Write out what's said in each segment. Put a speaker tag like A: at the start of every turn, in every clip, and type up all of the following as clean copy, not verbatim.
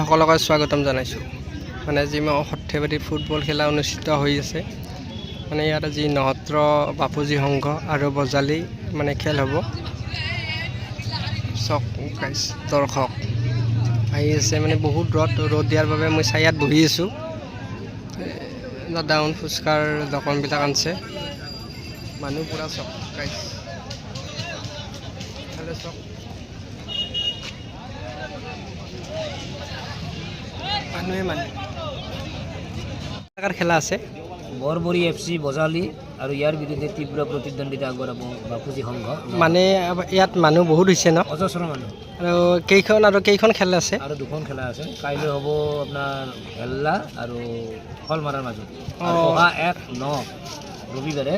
A: সকলোকে স্বাগতম জানাইছোঁ। মানে আজি মই সৰ্থেবাৰীত ফুটবল খেলা অনুষ্ঠিত হৈ আছে। মানে ইয়াত আজি নহত্ৰ বাপুজী সংঘ আৰু বজালি মানে খেল হ'ব। চক গাইছ দৰ্শক আহি আছে, মানে বহুত ৰ'দ দিয়াৰ বাবে মই ছায়াত বহি আছোঁ। ডাউন ফুচকাৰ দোকানবিলাক আনছে, মানুহ পুৰা চক গাইছ চক খেলা আছে।
B: বৰবৰী FC বজালি আৰু ইয়াৰ বিৰুদ্ধে তীব্ৰ প্ৰতিদ্বন্দ্বিতা আগবঢ়াব বাপুজী সংঘ।
A: মানে ইয়াত মানুহ বহুত হৈছে ন,
B: অজস্ৰ মানুহ।
A: আৰু কেইখন খেল আছে? আৰু
B: দুখন খেলা আছে। কাইলৈ হ'ব আপোনাৰ হেল্লা আৰু শলমাৰাৰ মাজত। অহা 1-9 ৰবিবাৰে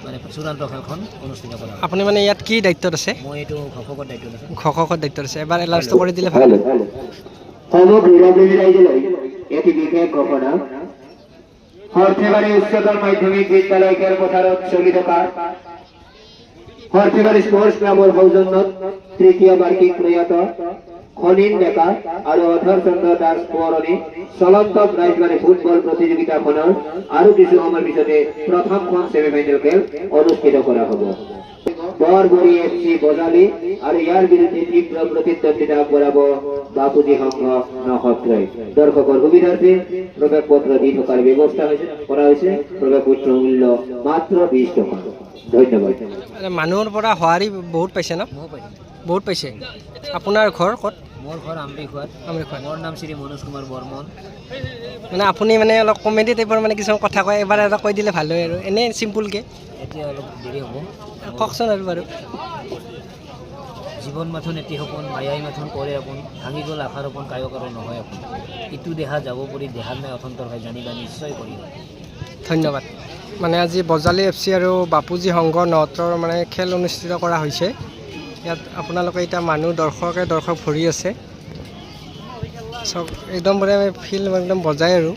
B: মানে চূড়ান্ত খেলখন অনুষ্ঠিত কৰা হ'ব।
A: আপুনি মানে ইয়াত কি দায়িত্বত আছে?
B: মই এইটো ঘোষকৰ দায়িত্বত আছে।
A: ঘোষকৰ দায়িত্বত আছে। এবাৰ এলাউন্স কৰি দিলে ভাল।
C: এটি বিশেষ ঘোষণা। সৰ্থেবাৰী উচ্চতৰ মাধ্যমিক বিদ্যালয় খেলপথাৰত চলি থকা সৰ্থেবাৰী স্পৰ্টছ ক্লাবৰ সৌজন্যত তৃতীয় বাৰ্ষিক প্ৰয়াত খনিন ডেকা আৰু অধৰ চন্দ্ৰ দাস সোঁৱৰণী চলন্ত ৰাইজবাৰী ফুটবল প্ৰতিযোগিতাখনৰ আৰু কিছু সময়ৰ পিছতে প্ৰথমখন ছেমিফাইনেল খেল অনুষ্ঠিত কৰা হ'ব। বৰবৰী FC বজালি আৰু ইয়াৰ বিৰুদ্ধে তীব্ৰ প্ৰতিদ্বন্দ্বিতা আগবঢ়াব বাপুজী সংঘ নসত্ৰই। দৰ্শকৰ সুবিধাৰ্থে প্ৰৱেশ পত্ৰ দি থকাৰ ব্যৱস্থা কৰা হৈছে। প্ৰৱেশ পত্ৰ মূল্য মাত্ৰ 20 টকা। ধন্যবাদ।
A: মানুহৰ পৰা সঁহাৰি বহুত পাইছে ন? বহুত পাইছে। আপোনাৰ ঘৰ ক'ত?
B: মোৰ ঘৰ আমৰিখোৱাত। মোৰ নাম শ্ৰী মনোজ কুমাৰ বৰ্মন।
A: মানে আপুনি মানে অলপ কমেডি টাইপৰ মানে কিছুমান কথা কয়, এবাৰ এটা কৈ দিলে ভাল হয় আৰু এনেই চিম্পুলকৈ।
B: এতিয়া অলপ দেৰি হ'ব,
A: কওকচোন আৰু বাৰু।
B: জীৱন মাথোন এটি সপোন, মায়াই মাথোন কৰে আপোন, ভাঙি গ'ল আশাৰ সপোন কায়ক আৰু নহয় আপোন। ইটো দেহা যাব পৰি দেহাৰ নাই অথন্তৰ হয়, জানিবা নিশ্চয় কৰিব।
A: ধন্যবাদ। মানে আজি বজালি FC আৰু বাপুজী সংঘ নহত্ৰৰ মানে খেল অনুষ্ঠিত কৰা হৈছে। ইয়াত আপোনালোকে এতিয়া দৰ্শক ভৰি আছে চব, একদম মানে ফিল্ড একদম বজাই আৰু।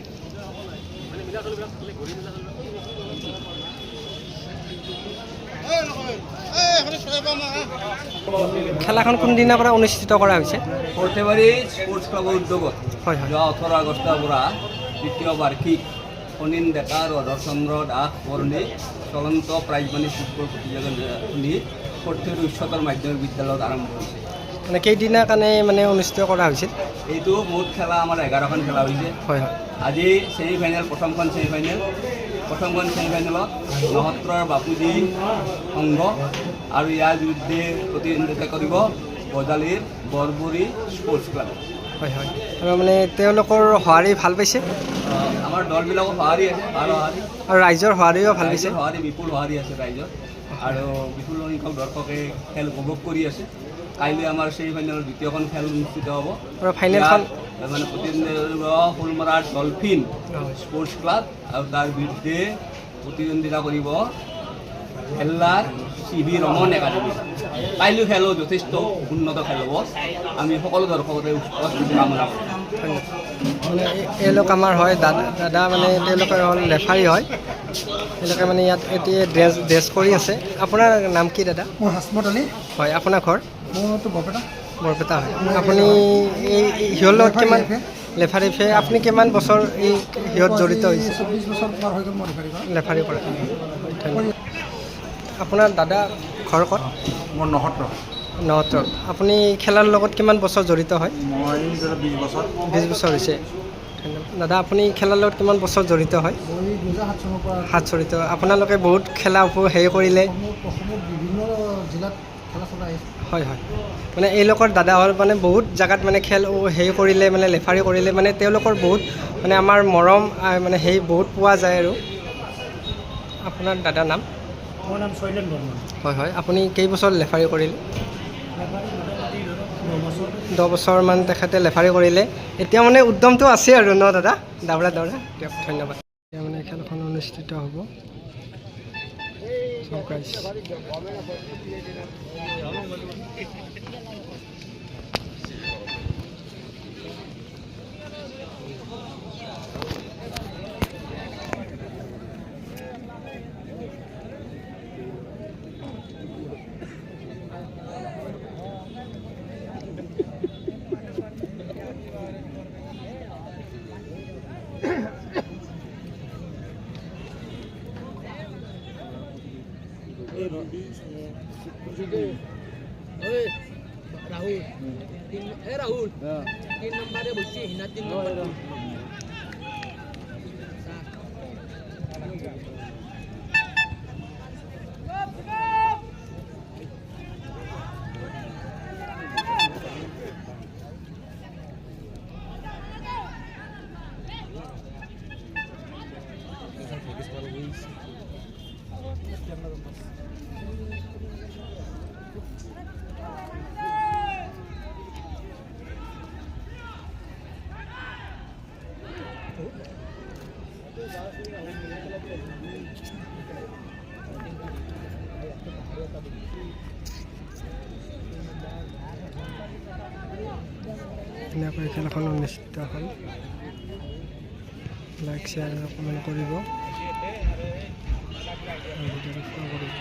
A: খেলাখন কোনদিনাৰ পৰা অনুষ্ঠিত কৰা হৈছে?
D: সৰ্থেবাৰী স্পৰ্টছ ক্লাবৰ উদ্যোগত যোৱা 18 আগষ্টৰ পৰা তৃতীয় বাৰ্ষিক খনিন ডেকা আৰু অধৰ চন্দ্ৰ দাস সোঁৱৰণী চলন্ত প্ৰাইজমানী ফুটবল প্ৰতিযোগিতা সৰ্থেবাৰী উচ্চতৰ মাধ্যমিক বিদ্যালয়ত আৰম্ভ হৈছে।
A: মানে কেইদিনৰ কাৰণে মানে অনুষ্ঠিত কৰা হৈছিল?
D: এইটো মুঠ খেলা আমাৰ 11খন খেলা হৈছে।
A: হয়।
D: আজি ছেমিফাইনেল, প্ৰথমখন ছেমিফাইনেলত নহত্ৰৰ বাপুজী সংঘ আৰু ইয়াৰ বিৰুদ্ধে প্ৰতিদ্বন্দ্বিতা কৰিব বজালিৰ বৰবৰী স্পৰ্টছ ক্লাব।
A: হয়। আৰু মানে তেওঁলোকৰ সঁহাৰি ভাল পাইছে?
D: আমাৰ দলবিলাকৰ সঁহাৰি আছে, ভাল সঁহাৰি।
A: আৰু ৰাইজৰ সঁহাৰিও ভাল পাইছে?
D: বিপুল সঁহাৰি আছে ৰাইজৰ, আৰু বিপুল সংখ্যক দৰ্শকে খেল উপভোগ কৰি আছে। কাইলৈ আমাৰ ছেমিফাইনেলৰ দ্বিতীয়খন খেল অনুষ্ঠিত হ'ব।
A: আৰু ফাইনেলখন
D: মানে প্ৰতিদ্বন্দ্বিতা শোলমাৰাৰ ডলফিন স্পৰ্টছ ক্লাব আৰু তাৰ বিৰুদ্ধে প্ৰতিদ্বন্দ্বিতা কৰিব হেল্লাৰ CB ৰমন একাডেমি। কাইলৈ খেল যথেষ্ট উন্নত খেল হ'ব। আমি সকলো দৰ্শকতে কামনা কৰোঁ।
A: মানে এওঁলোক আমাৰ হয় দাদা মানে তেওঁলোকে হ'ল ৰেফাৰী হয়। তেওঁলোকে মানে ইয়াত এতিয়া ড্ৰেছ কৰি আছে। আপোনাৰ নাম কি দাদা?
E: মোৰ হাসমত আলী।
A: হয়। আপোনাৰ ঘৰ?
E: মোৰতো
A: বৰপেটা হয়। আপুনি এই সিহঁৰ লগত কিমান ৰেফাৰী আপুনি কিমান বছৰ এই সিহঁত জড়িত হৈছে?
E: 24 বছৰ পাৰ হৈ গ'ল মই
A: ৰেফাৰী কৰা। আপোনাৰ দাদা ঘৰ ক'ত?
E: মোৰ নহত্ৰ।
A: আপুনি খেলাৰ লগত কিমান বছৰ জড়িত হয়?
E: মই 20 বছৰ।
A: 20 বছৰ হৈছে। দাদা আপুনি খেলাৰ লগত কিমান বছৰ জড়িত হয়?
E: মই 2007 চনৰ পৰা।
A: 7 জড়িত। আপোনালোকে বহুত খেলা হেৰি কৰিলে।
E: অসমত বিভিন্ন জিলাত খেলা চলাই আহিছে।
A: হয়। মানে এওঁলোকৰ দাদাহঁত মানে বহুত জেগাত মানে খেল হেৰি কৰিলে, মানে ৰেফাৰী কৰিলে, মানে তেওঁলোকৰ বহুত মানে আমাৰ মৰম মানে সেই বহুত পোৱা যায় আৰু। আপোনাৰ দাদাৰ নাম?
E: মোৰ নাম শৈলেন বৰ্মন।
A: হয়। আপুনি কেইবছৰ ৰেফাৰী কৰিলে? 10 বছৰমান তেখেতে ৰেফাৰী কৰিলে। এতিয়া মানে উদ্যমটো আছে আৰু ন দাদা? দৌৰা দিয়ক। ধন্যবাদ। এতিয়া মানে খেলখন অনুষ্ঠিত হ'ব।
F: রাহুল 3 নম্বরে বসছি হিনা 3 নম্বর
A: এনেকৈ খেলখন অনুষ্ঠিত হ'ল। লাইক শ্বেয়াৰ আৰু কমেণ্ট কৰিব আৰু ভিডিঅ'টো শ্বেয়াৰ কৰিব।